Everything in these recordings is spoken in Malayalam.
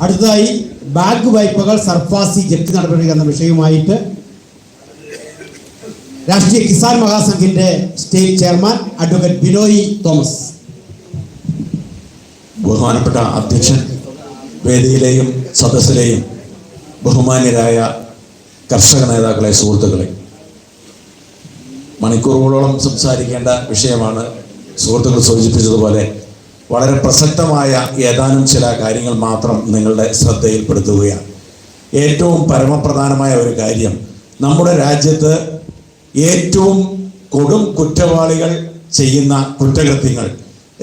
അടുത്തതായി ബാങ്ക് വായ്പകൾ സർഫാസി ജപ്തി നടപടി എന്ന വിഷയവുമായിട്ട് രാഷ്ട്രീയ കിസാൻ മഹാസംഘിന്റെ state chairman advocate Binoy Thomas. ബഹുമാനപ്പെട്ട അധ്യക്ഷൻ, വേദിയിലെയും സദസ്സിലെയും ബഹുമാന്യരായ കർഷക നേതാക്കളെ, സുഹൃത്തുക്കളെ, മണിക്കൂറുകളോളം സംസാരിക്കേണ്ട വിഷയമാണ്. സുഹൃത്തുക്കൾ സൂചിപ്പിച്ചതുപോലെ വളരെ പ്രസക്തമായ ഏതാനും ചില കാര്യങ്ങൾ മാത്രം നിങ്ങളുടെ ശ്രദ്ധയിൽപ്പെടുത്തുകയാണ്. ഏറ്റവും പരമപ്രധാനമായ ഒരു കാര്യം, നമ്മുടെ രാജ്യത്ത് ഏറ്റവും കൊടും കുറ്റവാളികൾ ചെയ്യുന്ന കുറ്റകൃത്യങ്ങൾ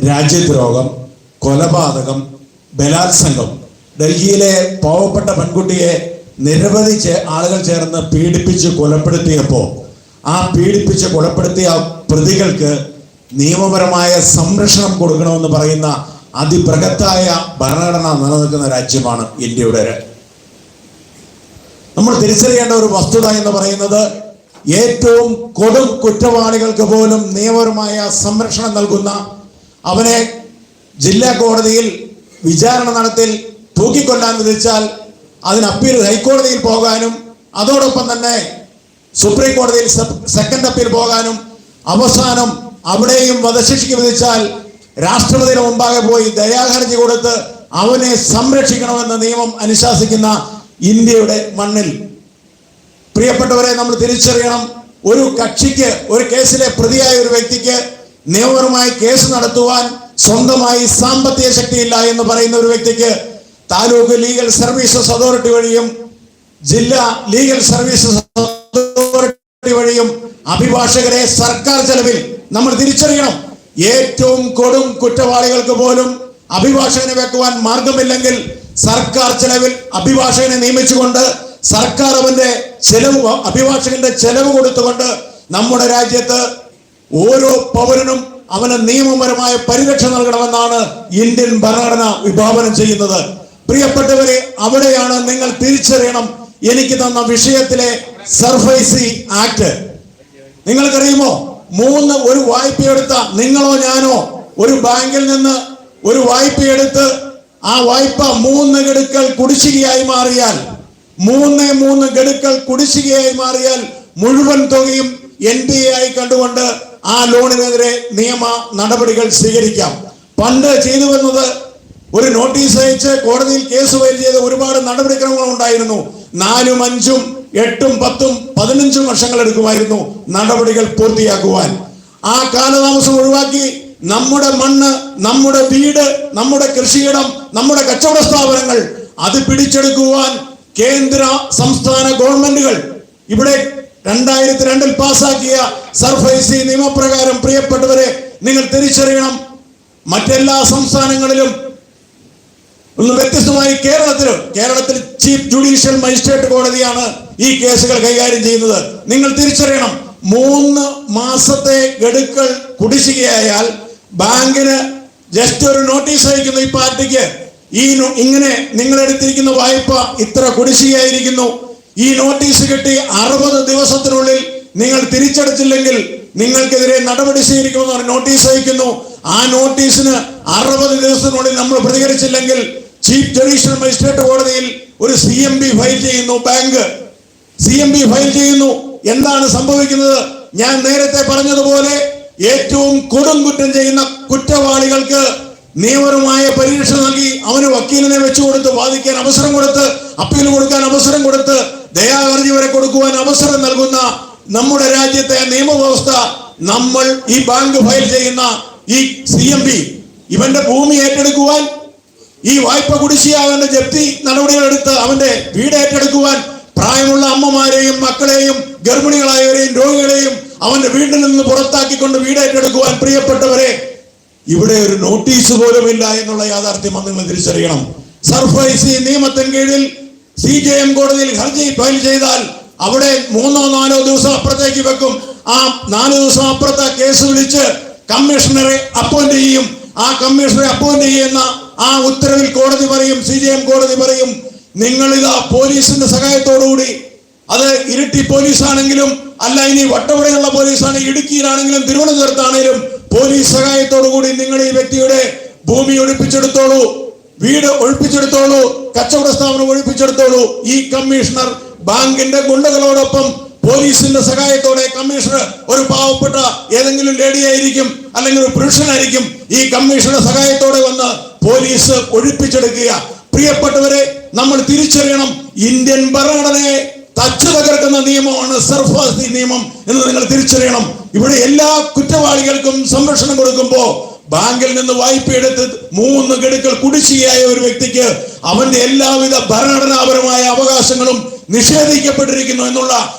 രാജ്യദ്രോഹം, കൊലപാതകം, ബലാത്സംഗം. ഡൽഹിയിലെ പാവപ്പെട്ട പെൺകുട്ടിയെ നിരവധി ആളുകൾ ചേർന്ന് പീഡിപ്പിച്ച് കൊലപ്പെടുത്തിയപ്പോൾ ആ പീഡിപ്പിച്ച് കൊലപ്പെടുത്തിയ പ്രതികൾക്ക് നിയമപരമായ സംരക്ഷണം കൊടുക്കണമെന്ന് പറയുന്ന അതിബൃഹത്തായ ഭരണഘടന നിലനിൽക്കുന്ന രാജ്യമാണ് ഇന്ത്യയുടെ. നമ്മൾ തിരിച്ചറിയേണ്ട ഒരു വസ്തുത എന്ന് പറയുന്നത്, ഏറ്റവും കൊടും കുറ്റവാളികൾക്ക് പോലും നിയമപരമായ സംരക്ഷണം നൽകുന്ന, അവനെ ജില്ലാ കോടതിയിൽ വിചാരണ നടത്തി തൂക്കിക്കൊല്ലാൻ വിധിച്ചാൽ അതിന് അപ്പീൽ ഹൈക്കോടതിയിൽ പോകാനും അതോടൊപ്പം തന്നെ സുപ്രീം കോടതിയിൽ സെക്കൻഡ് അപ്പീൽ പോകാനും അവസാനം അവിടെയും വധശിക്ഷയ്ക്ക് വിധിച്ചാൽ രാഷ്ട്രപതിയുടെ മുമ്പാകെ പോയി ദയാഹർജി കൊടുത്ത് അവനെ സംരക്ഷിക്കണമെന്ന നിയമം അനുശാസിക്കുന്ന ഇന്ത്യയുടെ മണ്ണിൽ, പ്രിയപ്പെട്ടവരെ, നമ്മൾ തിരിച്ചറിയണം, ഒരു കക്ഷിക്ക്, ഒരു കേസിലെ പ്രതിയായ ഒരു വ്യക്തിക്ക് നിയമപരമായി കേസ് നടത്തുവാൻ സ്വന്തമായി സാമ്പത്തിക ശക്തിയില്ല എന്ന് പറയുന്ന ഒരു വ്യക്തിക്ക് താലൂക്ക് ലീഗൽ സർവീസസ് അതോറിറ്റി വഴിയും ജില്ലാ ലീഗൽ സർവീസസ് അതോറിറ്റി വഴിയും അഭിഭാഷകരെ സർക്കാർ ചെലവിൽ, നമ്മൾ തിരിച്ചറിയണം, ഏറ്റവും കൊടും കുറ്റവാളികൾക്ക് പോലും അഭിഭാഷകനെ വെക്കുവാൻ മാർഗമില്ലെങ്കിൽ സർക്കാർ ചെലവിൽ അഭിഭാഷകനെ നിയമിച്ചുകൊണ്ട് സർക്കാർ അവന്റെ ചെലവ്, അഭിഭാഷകന്റെ ചെലവ് കൊടുത്തുകൊണ്ട് നമ്മുടെ രാജ്യത്ത് ഓരോ പൗരനും അവന് നിയമപരമായ പരിരക്ഷ നൽകണമെന്നാണ് ഇന്ത്യൻ ഭരണഘടന വിഭാവനം ചെയ്യുന്നത്. പ്രിയപ്പെട്ടവരെ, അവിടെയാണ് നിങ്ങൾ തിരിച്ചറിയണം എനിക്ക് തന്ന വിഷയത്തിലെ സർഫേസി ആക്ട്. നിങ്ങൾക്കറിയുമോ, ഒരു വായ്പയെടുത്ത നിങ്ങളോ ഞാനോ ഒരു ബാങ്കിൽ നിന്ന് ഒരു വായ്പയെടുത്ത് ആ വായ്പ 3 ഗഡുക്കൾ കുടിശ്ശികയായി മാറിയാൽ, 3 ഗഡുക്കൾ കുടിശ്ശികയായി മാറിയാൽ മുഴുവൻ തുകയും NPA ആയി കണ്ടുകൊണ്ട് ആ ലോണിനെതിരെ നിയമ നടപടികൾ സ്വീകരിക്കാം. പണ്ട് ചെയ്തു വന്നത്, ഒരു നോട്ടീസ് അയച്ച് കോടതിയിൽ കേസ് ഫയൽ ചെയ്ത് ഒരുപാട് നടപടിക്രമങ്ങൾ ഉണ്ടായിരുന്നു. 4, 5, 8, 10, 15 വർഷങ്ങൾ എടുക്കുമായിരുന്നു നടപടികൾ പൂർത്തിയാക്കുവാൻ. ആ കാലതാമസം ഒഴിവാക്കി നമ്മുടെ മണ്ണ്, നമ്മുടെ വീട്, നമ്മുടെ കൃഷിയിടം, നമ്മുടെ കച്ചവട സ്ഥാപനങ്ങൾ അത് പിടിച്ചെടുക്കുവാൻ കേന്ദ്ര സംസ്ഥാന ഗവൺമെന്റുകൾ ഇവിടെ 2002 പാസാക്കിയ സർഫേസി നിയമപ്രകാരം, പ്രിയപ്പെട്ടവരെ, നിങ്ങൾ തിരിച്ചറിയണം, മറ്റെല്ലാ സംസ്ഥാനങ്ങളിലും ഒന്ന് വ്യത്യസ്തമായി കേരളത്തിൽ ചീഫ് ജുഡീഷ്യൽ മജിസ്ട്രേറ്റ് കോടതിയാണ് ഈ കേസുകൾ കൈകാര്യം ചെയ്യുന്നത്. നിങ്ങൾ തിരിച്ചറിയണം, 3 മാസത്തെ ഗഡുക്കൾ കുടിശ്ശികയായാൽ ബാങ്കിന് ജസ്റ്റ് ഒരു നോട്ടീസ് അയക്കുന്നു, ഈ പാർട്ടിക്ക് ഇങ്ങനെ നിങ്ങൾ എടുത്തിരിക്കുന്ന വായ്പ ഇത്ര കുടിശ്ശികയായിരിക്കുന്നു, ഈ നോട്ടീസ് കിട്ടി 60 ദിവസത്തിനുള്ളിൽ നിങ്ങൾ തിരിച്ചടച്ചില്ലെങ്കിൽ നിങ്ങൾക്കെതിരെ നടപടി സ്വീകരിക്കുമെന്ന് നോട്ടീസ് അയക്കുന്നു. ആ നോട്ടീസിന് 60 ദിവസത്തിനുള്ളിൽ നമ്മൾ പ്രതികരിച്ചില്ലെങ്കിൽ ചീഫ് ജുഡീഷ്യൽ മജിസ്ട്രേറ്റ് കോടതിയിൽ ഒരു CMB ഫയൽ ചെയ്യുന്നു. ബാങ്ക് CMB ഫയൽ ചെയ്യുന്നു. എന്താണ് സംഭവിക്കുന്നത്? ഞാൻ നേരത്തെ പറഞ്ഞതുപോലെ ഏറ്റവും കൊടും കുറ്റം ചെയ്യുന്ന കുറ്റവാളികൾക്ക് നിയമപരമായ പരിരക്ഷ നൽകി അവന് വക്കീലിനെ വെച്ചു കൊടുത്ത് വാദിക്കാൻ അവസരം കൊടുത്ത്, അപ്പീൽ കൊടുക്കാൻ അവസരം കൊടുത്ത്, ദയാഹർജി വരെ കൊടുക്കുവാൻ അവസരം നൽകുന്ന നമ്മുടെ രാജ്യത്തെ നിയമവ്യവസ്ഥ, നമ്മൾ ഈ ബാങ്ക് ഫയൽ ചെയ്യുന്ന ഈ CMB ഇവന്റെ ഭൂമി ഏറ്റെടുക്കുവാൻ, ഈ വായ്പ കുടിശ്ശിയാവേണ്ട ജപ്തി നടപടികൾ എടുത്ത് അവന്റെ വീട് ഏറ്റെടുക്കുവാൻ, പ്രായമുള്ള അമ്മമാരെയും മക്കളെയും ഗർഭിണികളായവരെയും രോഗികളെയും അവന്റെ വീട്ടിൽ നിന്ന് പുറത്താക്കിക്കൊണ്ട് വീട് ഏറ്റെടുക്കുവാൻ, പ്രിയപ്പെട്ടവരെ, ഇവിടെ ഒരു നോട്ടീസ് പോലും ഇല്ല എന്നുള്ള യാഥാർത്ഥ്യം നിങ്ങൾ തിരിച്ചറിയണം. സർഫേസി നിയമത്തിന് കീഴിൽ CJM കോടതിയിൽ ഹർജി ഫയൽ ചെയ്താൽ അവിടെ 3-4 ദിവസം അപ്പുറത്തേക്ക് വെക്കും. ആ 4 ദിവസം അപ്പുറത്തെ കേസ് വിളിച്ച് കമ്മീഷണറെ അപ്പോയിന്റ് ചെയ്യും. ആ കമ്മീഷണറെ അപ്പോയിന്റ് ചെയ്യുന്ന ആ ഉത്തരവിൽ കോടതി പറയും, CJM കോടതി പറയും, നിങ്ങളിതാ പോലീസിന്റെ സഹായത്തോടുകൂടി, അത് ഇരിട്ടി പോലീസ് ആണെങ്കിലും അല്ല ഇനി വട്ടവടയുള്ള പോലീസാണ്, ഇടുക്കിയിലാണെങ്കിലും തിരുവനന്തപുരത്താണെങ്കിലും പോലീസ് സഹായത്തോടു കൂടി നിങ്ങൾ ഈ വ്യക്തിയുടെ ഭൂമി ഒഴിപ്പിച്ചെടുത്തോളൂ, വീട് ഒഴിപ്പിച്ചെടുത്തോളൂ, കച്ചവട സ്ഥാപനം ഒഴിപ്പിച്ചെടുത്തോളൂ. ഈ കമ്മീഷണർ ബാങ്കിന്റെ ഗുണ്ടകളോടൊപ്പം പോലീസിന്റെ സഹായത്തോടെ കമ്മീഷണർ ഒരു പാവപ്പെട്ട ഏതെങ്കിലും ലേഡിയായിരിക്കും, അല്ലെങ്കിൽ ഒരു പുരുഷനായിരിക്കും. ഈ കമ്മീഷണറുടെ സഹായത്തോടെ വന്ന് പോലീസ് ഒഴിപ്പിച്ചെടുക്കുക. പ്രിയപ്പെട്ടവരെ, നമ്മൾ തിരിച്ചറിയണം, ഇന്ത്യൻ ഭരണഘടനയെ തച്ചു തകർക്കുന്ന നിയമമാണ് സർഫാസി നിയമം എന്ന് നിങ്ങൾ തിരിച്ചറിയണം. ഇവിടെ എല്ലാ കുറ്റവാളികൾക്കും സംരക്ഷണം കൊടുക്കുമ്പോൾ ബാങ്കിൽ നിന്ന് വായ്പ എടുത്ത് 3 ഗഡുക്കൾ കുടിശ്ശികയായ ഒരു വ്യക്തിക്ക് അവന്റെ എല്ലാവിധ ഭരണഘടനാപരമായ അവകാശങ്ങളും നിഷേധിക്കപ്പെട്ടിരിക്കുന്നു എന്നുള്ള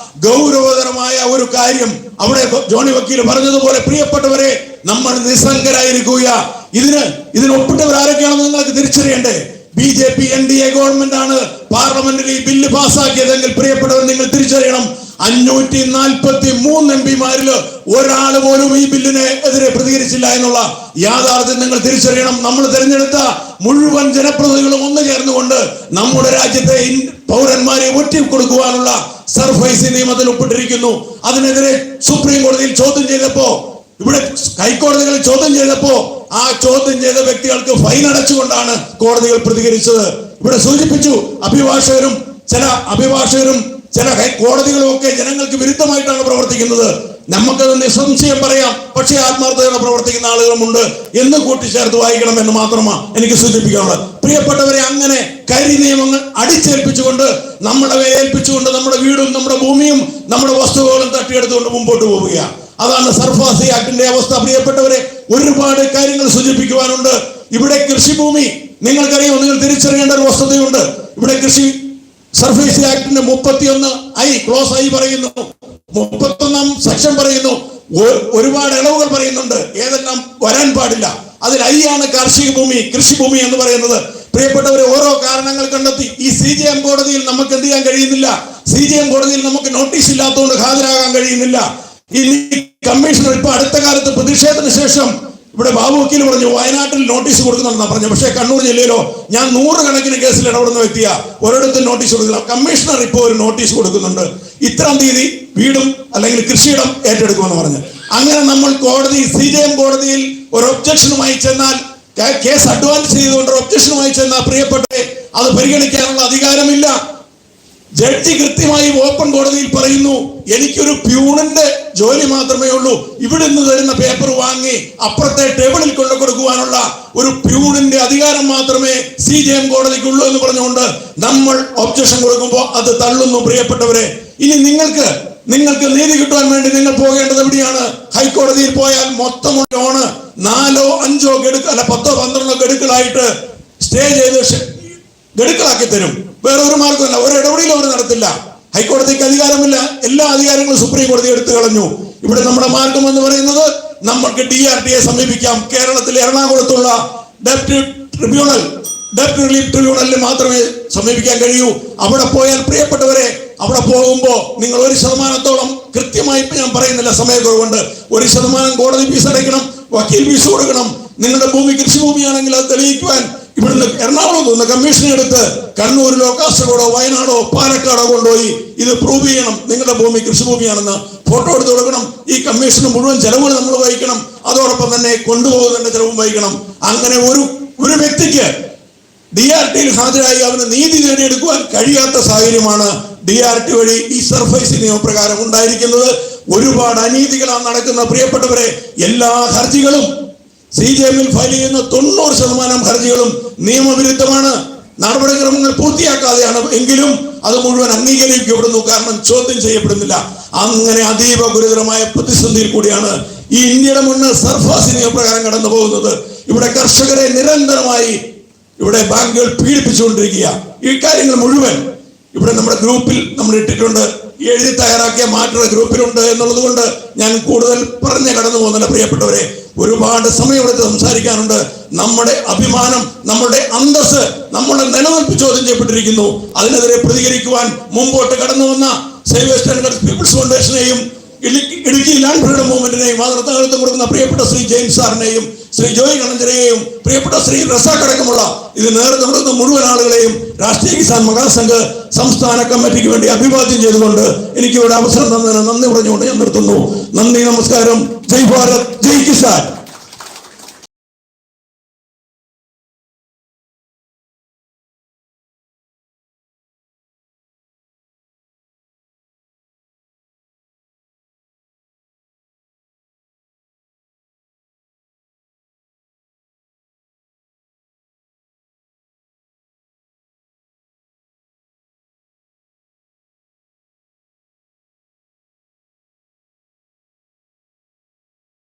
ഗൗരവതരമായ ഒരു കാര്യം അവിടെ ജോണി വക്കീൽ പറഞ്ഞതുപോലെ, പ്രിയപ്പെട്ടവരെ, നമ്മൾ നിസ്സംഗരായിരിക്കുക. ഇതിന് ഒപ്പിട്ടവർ ആരൊക്കെയാണെന്ന് നിങ്ങൾക്ക് തിരിച്ചറിയണ്ടേ? BJP NDA ഗവൺമെന്റ് ആണ് പാർലമെന്റിൽ ഈ ബില്ല് പാസ്സാക്കിയതെങ്കിൽ പ്രിയപ്പെട്ടവർ നിങ്ങൾ തിരിച്ചറിയണം, 543 MP-മാരിൽ ഒരാൾ പോലും ഈ ബില്ലിനെ എതിരെ പ്രതികരിച്ചില്ല എന്നുള്ള യാഥാർത്ഥ്യം നിങ്ങൾ തിരിച്ചറിയണം. നമ്മൾ തിരഞ്ഞെടുത്ത മുഴുവൻ ജനപ്രതിനിധികളും ഒന്നു ചേർന്നുകൊണ്ട് നമ്മുടെ രാജ്യത്തെ പൗരന്മാരെ ഒറ്റിക്കൊടുക്കുവാനുള്ള സർഫേസി നിയമത്തിൽ ഒപ്പിട്ടിരിക്കുന്നു. അതിനെതിരെ സുപ്രീം കോടതിയിൽ ചോദ്യം ചെയ്തപ്പോ, ഇവിടെ ഹൈക്കോടതികളിൽ ചോദ്യം ചെയ്തപ്പോ ആ ചോദ്യം ചെയ്ത വ്യക്തികൾക്ക് ഫൈൻ അടച്ചുകൊണ്ടാണ് കോടതികൾ പ്രതികരിച്ചത്. ഇവിടെ സൂചിപ്പിച്ചു, ചില കോടതികളും ഒക്കെ ജനങ്ങൾക്ക് വിരുദ്ധമായിട്ടാണ് പ്രവർത്തിക്കുന്നത്. നമുക്കത് നിസ്സംശയം പറയാം, പക്ഷേ ആത്മാർത്ഥതയോടെ പ്രവർത്തിക്കുന്ന ആളുകളുമുണ്ട് എന്ന് കൂട്ടിച്ചേർത്ത് വായിക്കണം എന്ന് മാത്രമാണ് എനിക്ക് സൂചിപ്പിക്കാനുള്ളത്. പ്രിയപ്പെട്ടവരെ, അങ്ങനെ കരി നിയമങ്ങൾ അടിച്ചേൽപ്പിച്ചുകൊണ്ട് നമ്മുടെ ഏൽപ്പിച്ചുകൊണ്ട് നമ്മുടെ വീടും നമ്മുടെ ഭൂമിയും നമ്മുടെ വസ്തുക്കളും തട്ടിയെടുത്തുകൊണ്ട് മുമ്പോട്ട് പോവുക. അതാണ് സർഫാസി ആക്ടിന്റെ അവസ്ഥ. പ്രിയപ്പെട്ടവരെ, ഒരുപാട് കാര്യങ്ങൾ സൂചിപ്പിക്കുവാനുണ്ട്. ഇവിടെ കൃഷിഭൂമി നിങ്ങൾക്കറിയാം, നിങ്ങൾ തിരിച്ചറിയേണ്ട ഒരു വസ്തുതയുണ്ട്. ഇവിടെ കൃഷി സർഫേസി ആക്ടിന്റെ 31I ക്ലോസ് ആയി പറയുന്നു, 31 സെക്ഷൻ പറയുന്നു, ഒരുപാട് ഇളവുകൾ പറയുന്നുണ്ട്, ഏതെല്ലാം വരാൻ പാടില്ല. അതിൽ I ആണ് കാർഷിക ഭൂമി, കൃഷിഭൂമി എന്ന് പറയുന്നത്. പ്രിയപ്പെട്ടവരെ, ഓരോ കാരണങ്ങൾ കണ്ടെത്തി ഈ CJM കോടതിയിൽ നമുക്ക് എന്ത് ചെയ്യാൻ കഴിയുന്നില്ല. CJM കോടതിയിൽ നമുക്ക് നോട്ടീസ് ഇല്ലാത്തതുകൊണ്ട് ഹാജരാകാൻ കഴിയുന്നില്ല. ഇനി കമ്മീഷണർ ഇപ്പൊ അടുത്ത കാലത്ത് പ്രതിഷേധത്തിന് ശേഷം ഇവിടെ ബാബു വക്കീൽ പറഞ്ഞു വയനാട്ടിൽ നോട്ടീസ് കൊടുക്കുന്നുണ്ടെന്നാണ് പറഞ്ഞു. പക്ഷേ കണ്ണൂർ ജില്ലയിലോ ഞാൻ 100 കണക്കിന് കേസിൽ ഇടപെടുന്ന വ്യക്തിയാ, ഒരിടത്തും നോട്ടീസ് കൊടുക്കില്ല. കമ്മീഷണർ ഇപ്പോൾ ഒരു നോട്ടീസ് കൊടുക്കുന്നുണ്ട്, ഇത്രാം തീയതി വീടും അല്ലെങ്കിൽ കൃഷിയിടം ഏറ്റെടുക്കുമെന്ന് പറഞ്ഞു. അങ്ങനെ നമ്മൾ CJM കോടതിയിൽ ഒരു ഒബ്ജക്ഷനുമായി ചെന്നാൽ, കേസ് അഡ്വാൻസ് ചെയ്തുകൊണ്ട് ഒരു ഒബ്ജക്ഷനുമായി ചെന്നാൽ പ്രിയപ്പെട്ടെ അത് പരിഗണിക്കാനുള്ള അധികാരമില്ല. ജഡ്ജി കൃത്യമായി ഓപ്പൺ കോടതിയിൽ പറയുന്നു, എനിക്കൊരു പ്യൂണിന്റെ ജോലി മാത്രമേ ഉള്ളൂ, ഇവിടെ നിന്ന് തരുന്ന പേപ്പർ വാങ്ങി അപ്പുറത്തെ ടേബിളിൽ കൊണ്ടു കൊടുക്കുവാനുള്ള ഒരു പ്യൂണിന്റെ അധികാരം മാത്രമേ CJM കോടതിക്കുള്ളൂ എന്ന് പറഞ്ഞുകൊണ്ട് നമ്മൾ ഒബ്ജക്ഷൻ കൊടുക്കുമ്പോൾ അത് തള്ളുന്നു. പ്രിയപ്പെട്ടവരെ, ഇനി നിങ്ങൾക്ക് നീതി കിട്ടുവാൻ വേണ്ടി നിങ്ങൾ പോകേണ്ടത് എവിടെയാണ്? ഹൈക്കോടതിയിൽ പോയാൽ മൊത്തം ലോണ് 4, 5 ഗഡുക്കൾ അല്ല 10, 12 ഗഡുക്കളായിട്ട് സ്റ്റേ ചെയ്ത് ഗഡുക്കളാക്കി തരും. വേറെ ഒരു മാർഗമല്ല, ഒരു ഇടപെടലും അവർ നടത്തില്ല. ഹൈക്കോടതിക്ക് അധികാരമില്ല, എല്ലാ അധികാരങ്ങളും സുപ്രീം കോടതി എടുത്തു കളഞ്ഞു. ഇവിടെ നമ്മുടെ മാർഗം എന്ന് പറയുന്നത് നമ്മൾക്ക് DRTയെ സമീപിക്കാം. കേരളത്തിലെ എറണാകുളത്തുള്ള ഡെപ്റ്റ് റിലീഫ് ട്രിബ്യൂണലിൽ മാത്രമേ സമീപിക്കാൻ കഴിയൂ. അവിടെ പോയാൽ പ്രിയപ്പെട്ടവരെ, അവിടെ പോകുമ്പോൾ നിങ്ങൾ 1% കൃത്യമായി ഞാൻ പറയുന്നില്ല സമയക്കുറവുണ്ട്, 1% കോടതി ഫീസ് അടയ്ക്കണം, വക്കീൽ ഫീസ് കൊടുക്കണം. നിങ്ങളുടെ ഭൂമി കൃഷിഭൂമിയാണെങ്കിൽ അത് തെളിയിക്കുവാൻ ഇവിടുന്ന് എറണാകുളത്ത് നിന്ന് കമ്മീഷൻ എടുത്ത് കണ്ണൂരിലോ കാസർഗോഡോ വയനാടോ പാലക്കാടോ കൊണ്ടുപോയി ഇത് പ്രൂവ് ചെയ്യണം, നിങ്ങളുടെ ഭൂമി കൃഷിഭൂമിയാണെന്ന് ഫോട്ടോ എടുത്ത് കൊടുക്കണം. ഈ കമ്മീഷന് മുഴുവൻ ചെലവുകൾ നമ്മൾ വഹിക്കണം, അതോടൊപ്പം തന്നെ കൊണ്ടുപോകുന്നതിന്റെ ചെലവും വഹിക്കണം. അങ്ങനെ ഒരു വ്യക്തിക്ക് DRTയിൽ ഹാജരായി അവന് നീതി നേടിയെടുക്കുവാൻ കഴിയാത്ത സാഹചര്യമാണ് DRT വഴി ഈ സർഫേസി നിയമപ്രകാരം ഉണ്ടായിരിക്കുന്നത്. ഒരുപാട് അനീതികളാണ് നടക്കുന്ന. പ്രിയപ്പെട്ടവരെ, എല്ലാ ഹർജികളും CJMൽ ഫയൽ ചെയ്യുന്ന 90% ഹർജികളും നിയമവിരുദ്ധമാണ്, നടപടിക്രമങ്ങൾ പൂർത്തിയാക്കാതെയാണ്. എങ്കിലും അത് മുഴുവൻ അംഗീകരിക്കപ്പെടുന്നു, കാരണം ചോദ്യം ചെയ്യപ്പെടുന്നില്ല. അങ്ങനെ അതീവ ഗുരുതരമായ പ്രതിസന്ധിയിൽ കൂടിയാണ് ഈ ഇന്ത്യയുടെ മുന്നിൽ സർഫാസി നിയമപ്രകാരം കടന്നു പോകുന്നത്. ഇവിടെ കർഷകരെ നിരന്തരമായി ഇവിടെ ബാങ്കുകൾ പീഡിപ്പിച്ചുകൊണ്ടിരിക്കുക. ഈ കാര്യങ്ങൾ മുഴുവൻ ഇവിടെ നമ്മുടെ ഗ്രൂപ്പിൽ നമ്മൾ ഇട്ടിട്ടുണ്ട്, എഴുതി തയ്യാറാക്കിയ മാറ്റർ ഗ്രൂപ്പിലുണ്ട് എന്നുള്ളത് കൊണ്ട് ഞാൻ കൂടുതൽ പറഞ്ഞു കടന്നു പോകുന്നില്ല. പ്രിയപ്പെട്ടവരെ, ഒരുപാട് സമയമെടുത്ത് സംസാരിക്കാനുണ്ട്. നമ്മുടെ അഭിമാനം, നമ്മുടെ അന്തസ്, നമ്മുടെ നിലനിൽപ്പ് ചോദ്യം ചെയ്യപ്പെട്ടിരിക്കുന്നു. അതിനെതിരെ പ്രതികരിക്കുവാൻ മുമ്പോട്ട് കടന്നു വന്ന സേവ് വെസ്റ്റേൺ പീപ്പിൾസ് ഫൗണ്ടേഷനെയും ഇടുക്കി ലാൻഡ് ഫ്രീഡം മൂവ്മെന്റിനെയും നേതൃത്വം കൊടുക്കുന്ന പ്രിയപ്പെട്ട ശ്രീ ജെയിംസ് സാറിനെയും ശ്രീ ജോയ് കണഞ്ചനെയും പ്രിയപ്പെട്ട ശ്രീ റസാഖ് അടക്കമുള്ള ഇത് നേതൃത്വം കൊടുക്കുന്ന മുഴുവൻ ആളുകളെയും രാഷ്ട്രീയ കിസാൻ മഹാസംഘ് സംസ്ഥാന കമ്മിറ്റിക്ക് വേണ്ടി അഭിവാദ്യം ചെയ്തുകൊണ്ട് എനിക്ക് ഇവിടെ അവസരം തന്നതിന് നന്ദി പറഞ്ഞുകൊണ്ട് ഞാൻ നിർത്തുന്നു. നന്ദി, നമസ്കാരം. ജയ് ഭാരത്, ജയ് കിസാൻ.